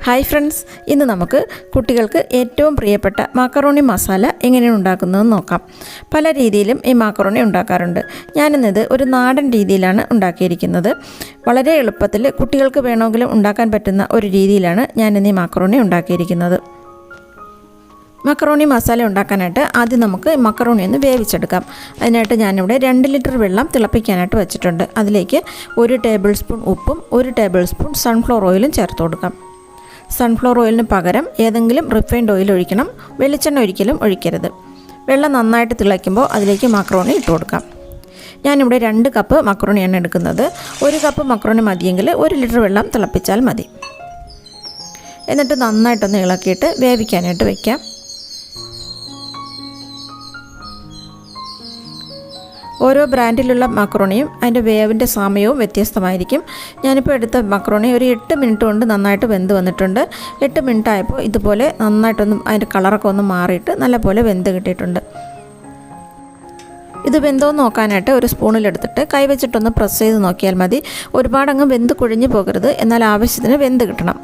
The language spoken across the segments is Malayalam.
ഹായ് ഫ്രണ്ട്സ്, ഇന്ന് നമുക്ക് കുട്ടികൾക്ക് ഏറ്റവും പ്രിയപ്പെട്ട മാക്കറോണി മസാല എങ്ങനെയാണ് ഉണ്ടാക്കുന്നതെന്ന് നോക്കാം. പല രീതിയിലും ഈ മാക്കറോണി ഉണ്ടാക്കാറുണ്ട്. ഞാനിന്നത് ഒരു നാടൻ രീതിയിലാണ് ഉണ്ടാക്കിയിരിക്കുന്നത്. വളരെ എളുപ്പത്തിൽ കുട്ടികൾക്ക് വേണമെങ്കിലും ഉണ്ടാക്കാൻ പറ്റുന്ന ഒരു രീതിയിലാണ് ഞാനിന്ന് ഈ മാക്കറോണി ഉണ്ടാക്കിയിരിക്കുന്നത്. മക്കറോണി മസാല ഉണ്ടാക്കാനായിട്ട് ആദ്യം നമുക്ക് മക്കറോണി ഒന്ന് വേവിച്ചെടുക്കാം. അതിനായിട്ട് ഞാനിവിടെ 2 ലിറ്റർ വെള്ളം തിളപ്പിക്കാനായിട്ട് വെച്ചിട്ടുണ്ട്. അതിലേക്ക് 1 ടേബിൾ സ്പൂൺ ഉപ്പും 1 ടേബിൾ സ്പൂൺ സൺഫ്ലവർ ഓയിലും ചേർത്ത് കൊടുക്കാം. സൺഫ്ലവർ ഓയിലിന് പകരം ഏതെങ്കിലും റിഫൈൻഡ് ഓയിൽ ഒഴിക്കണം. വെളിച്ചെണ്ണ ഒരിക്കലും ഒഴിക്കരുത്. വെള്ളം നന്നായിട്ട് തിളയ്ക്കുമ്പോൾ അതിലേക്ക് മക്കറോണി ഇട്ട് കൊടുക്കാം. ഞാനിവിടെ 2 കപ്പ് മക്കറോണിയാണ് എടുക്കുന്നത്. 1 കപ്പ് മക്കറോണി മതിയെങ്കിൽ 1 ലിറ്റർ വെള്ളം തിളപ്പിച്ചാൽ മതി. എന്നിട്ട് നന്നായിട്ടൊന്ന് ഇളക്കിയിട്ട് വേവിക്കാനായിട്ട് വയ്ക്കാം. ഓരോ ബ്രാൻഡിലുള്ള മക്കറോണിയും അതിൻ്റെ വേവിൻ്റെ സമയവും വ്യത്യസ്തമായിരിക്കും. ഞാനിപ്പോൾ എടുത്ത മക്കറോണി ഒരു 8 മിനിറ്റ് കൊണ്ട് നന്നായിട്ട് വെന്ത് വന്നിട്ടുണ്ട്. 8 മിനിറ്റ് ആയപ്പോൾ ഇതുപോലെ നന്നായിട്ടൊന്നും അതിൻ്റെ കളറൊക്കെ ഒന്ന് മാറിയിട്ട് നല്ലപോലെ വെന്ത് കിട്ടിയിട്ടുണ്ട്. ഇത് വെന്തോന്ന് നോക്കാനായിട്ട് ഒരു സ്പൂണിലെടുത്തിട്ട് കൈവച്ചിട്ടൊന്ന് പ്രസ് ചെയ്ത് നോക്കിയാൽ മതി. ഒരുപാടങ്ങ് വെന്ത് കുഴിഞ്ഞു പോകരുത്, എന്നാൽ ആവശ്യത്തിന് വെന്ത് കിട്ടണം.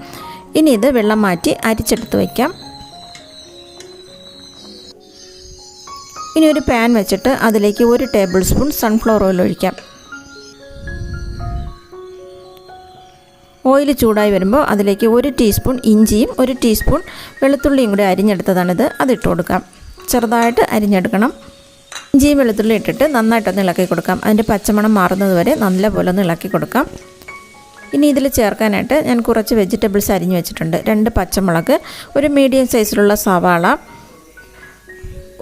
ഇനി ഇത് വെള്ളം മാറ്റി അരിച്ചെടുത്ത് വയ്ക്കാം. ഇനി ഒരു പാൻ വെച്ചിട്ട് അതിലേക്ക് 1 ടേബിൾ സ്പൂൺ സൺഫ്ലവർ ഓയിൽ ഒഴിക്കാം. ഓയിൽ ചൂടായി വരുമ്പോൾ അതിലേക്ക് 1 ടീസ്പൂൺ ഇഞ്ചിയും 1 ടീസ്പൂൺ വെളുത്തുള്ളിയും കൂടി അരിഞ്ഞെടുത്തതാണിത്. അതിട്ട് കൊടുക്കാം. ചെറുതായിട്ട് അരിഞ്ഞെടുക്കണം. ഇഞ്ചിയും വെളുത്തുള്ളി ഇട്ടിട്ട് നന്നായിട്ടൊന്ന് ഇളക്കി കൊടുക്കാം. അതിൻ്റെ പച്ചമണം മാറുന്നത് വരെ നല്ലപോലെ ഒന്ന് ഇളക്കി കൊടുക്കാം. ഇനി ഇതിൽ ചേർക്കാനായിട്ട് ഞാൻ കുറച്ച് വെജിറ്റബിൾസ് അരിഞ്ഞ് വെച്ചിട്ടുണ്ട്. 2 പച്ചമുളക്, ഒരു മീഡിയം സൈസിലുള്ള സവാള,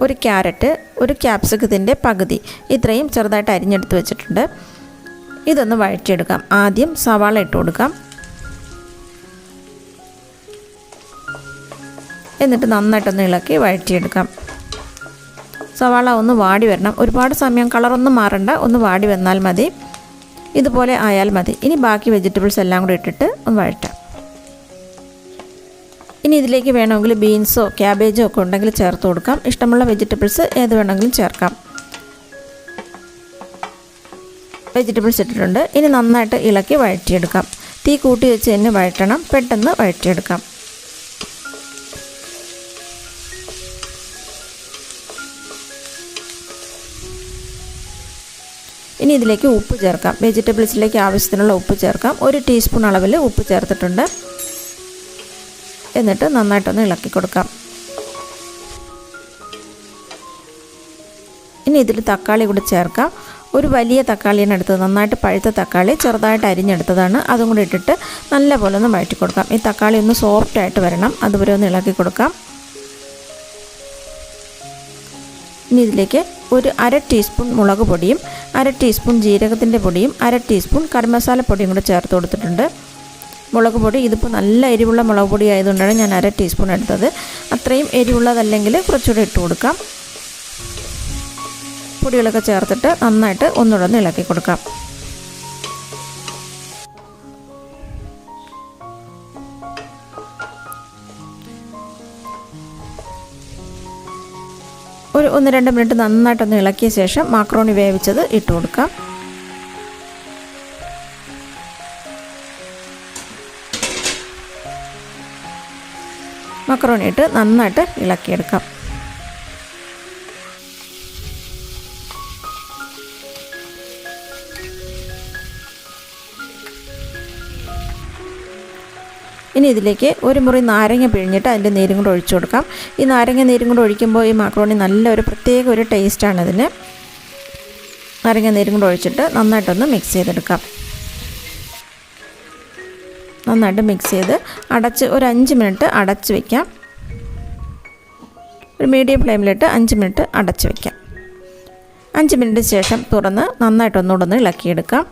1 ക്യാരറ്റ്, 1 ക്യാപ്സിക്കത്തിൻ്റെ പകുതി, ഇത്രയും ചെറുതായിട്ട് അരിഞ്ഞെടുത്ത് വെച്ചിട്ടുണ്ട്. ഇതൊന്ന് വഴറ്റിയെടുക്കാം. ആദ്യം സവാള ഇട്ട് കൊടുക്കാം. എന്നിട്ട് നന്നായിട്ടൊന്ന് ഇളക്കി വഴറ്റിയെടുക്കാം. സവാള ഒന്ന് വാടി വരണം. ഒരുപാട് സമയം കളറൊന്നും മാറണ്ട, ഒന്ന് വാടി വന്നാൽ മതി. ഇതുപോലെ ആയാൽ മതി. ഇനി ബാക്കി വെജിറ്റബിൾസ് എല്ലാം കൂടി ഇട്ടിട്ട് ഒന്ന് വഴറ്റാം. ഇനി ഇതിലേക്ക് വേണമെങ്കിൽ ബീൻസോ ക്യാബേജോ ഒക്കെ ഉണ്ടെങ്കിൽ ചേർത്ത് കൊടുക്കാം. ഇഷ്ടമുള്ള വെജിറ്റബിൾസ് ഏത് വേണമെങ്കിലും ചേർക്കാം. വെജിറ്റബിൾസ് ഇട്ടിട്ടുണ്ട്. ഇനി നന്നായിട്ട് ഇളക്കി വഴറ്റിയെടുക്കാം. തീ കൂട്ടി വെച്ച് തന്നെ വഴറ്റണം. പെട്ടെന്ന് വഴറ്റിയെടുക്കാം. ഇനി ഇതിലേക്ക് ഉപ്പ് ചേർക്കാം. വെജിറ്റബിൾസിലേക്ക് ആവശ്യത്തിനുള്ള ഉപ്പ് ചേർക്കാം. 1 ടീസ്പൂൺ അളവിൽ ഉപ്പ് ചേർത്തിട്ടുണ്ട്. എന്നിട്ട് നന്നായിട്ടൊന്ന് ഇളക്കി കൊടുക്കാം. ഇനി ഇതിൽ തക്കാളി കൂടി ചേർക്കാം. ഒരു വലിയ തക്കാളിയാണ് എടുത്തത്. നന്നായിട്ട് പഴുത്ത തക്കാളി ചെറുതായിട്ട് അരിഞ്ഞെടുത്തതാണ്. അതും കൂടി ഇട്ടിട്ട് നല്ലപോലെ ഒന്ന് വഴറ്റി കൊടുക്കാം. ഈ തക്കാളി ഒന്ന് സോഫ്റ്റായിട്ട് വരണം. അതുവരെ ഒന്ന് ഇളക്കി കൊടുക്കാം. ഇനി ഇതിലേക്ക് ഒരു 1/2 ടീസ്പൂൺ മുളക് പൊടിയും 1/2 ടീസ്പൂൺ ജീരകത്തിൻ്റെ പൊടിയും 1/2 ടീസ്പൂൺ കറി മസാല പൊടിയും കൂടി ചേർത്ത് കൊടുത്തിട്ടുണ്ട്. മുളക് പൊടി ഇതിപ്പോൾ നല്ല എരിവുള്ള മുളക് പൊടി ആയതുകൊണ്ടാണ് ഞാൻ 1/2 ടീസ്പൂൺ എടുത്തത്. അത്രയും എരിവുള്ളതല്ലെങ്കിൽ കുറച്ചുകൂടി ഇട്ട് കൊടുക്കാം. പൊടികളൊക്കെ ചേർത്തിട്ട് നന്നായിട്ട് ഒന്നുകൂടെ ഇളക്കി കൊടുക്കാം. ഒരു 1-2 മിനിറ്റ് നന്നായിട്ടൊന്ന് ഇളക്കിയ ശേഷം മാക്കറോണി വേവിച്ചത് ഇട്ട് കൊടുക്കാം. മക്കറോണി ഇട്ട് നന്നായിട്ട് ഇളക്കിയെടുക്കാം. ഇനി ഇതിലേക്ക് 1 മുറി നാരങ്ങ പിഴിഞ്ഞിട്ട് അതിൻ്റെ നീരും കൂടെ ഒഴിച്ചു കൊടുക്കാം. ഈ നാരങ്ങ നീരും കൂടെ ഒഴിക്കുമ്പോൾ ഈ മാക്കറോണി നല്ലൊരു പ്രത്യേക ഒരു ടേസ്റ്റാണ് ഇതിന്. നാരങ്ങ നീരും കൂടെ ഒഴിച്ചിട്ട് നന്നായിട്ടൊന്ന് മിക്സ് ചെയ്തെടുക്കാം. നന്നായിട്ട് മിക്സ് ചെയ്ത് അടച്ച് ഒരു 5 മിനിറ്റ് അടച്ച് വയ്ക്കാം. ഒരു മീഡിയം ഫ്ലെയിമിലിട്ട് 5 മിനിറ്റ് അടച്ച് വയ്ക്കാം. 5 മിനിറ്റ് ശേഷം തുറന്ന് നന്നായിട്ടൊന്നുകൂടെ ഇളക്കിയെടുക്കാം.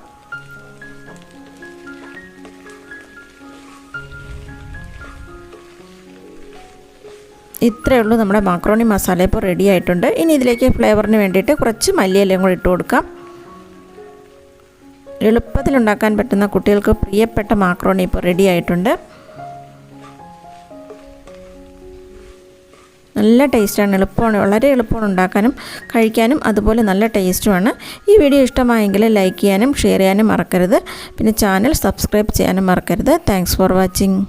ഇത്രയേ ഉള്ളൂ, നമ്മുടെ മാക്കറോണി മസാല ഇപ്പോൾ റെഡി ആയിട്ടുണ്ട്. ഇനി ഇതിലേക്ക് ഫ്ലേവറിന് വേണ്ടിയിട്ട് കുറച്ച് മല്ലിയിലയും കൂടി ഇട്ട് കൊടുക്കാം. എളുപ്പത്തിൽ ഉണ്ടാക്കാൻ പറ്റുന്ന കുട്ടികൾക്ക് പ്രിയപ്പെട്ട മാക്കറോണി ഇപ്പോൾ റെഡി ആയിട്ടുണ്ട്. നല്ല ടേസ്റ്റാണ്, എളുപ്പമാണ്, വളരെ എളുപ്പമാണ് ഉണ്ടാക്കാനും കഴിക്കാനും, അതുപോലെ നല്ല ടേസ്റ്റുമാണ്. ഈ വീഡിയോ ഇഷ്ടമായെങ്കിൽ ലൈക്ക് ചെയ്യാനും ഷെയർ ചെയ്യാനും മറക്കരുത്. പിന്നെ ചാനൽ സബ്സ്ക്രൈബ് ചെയ്യാനും മറക്കരുത്. Thanks for watching.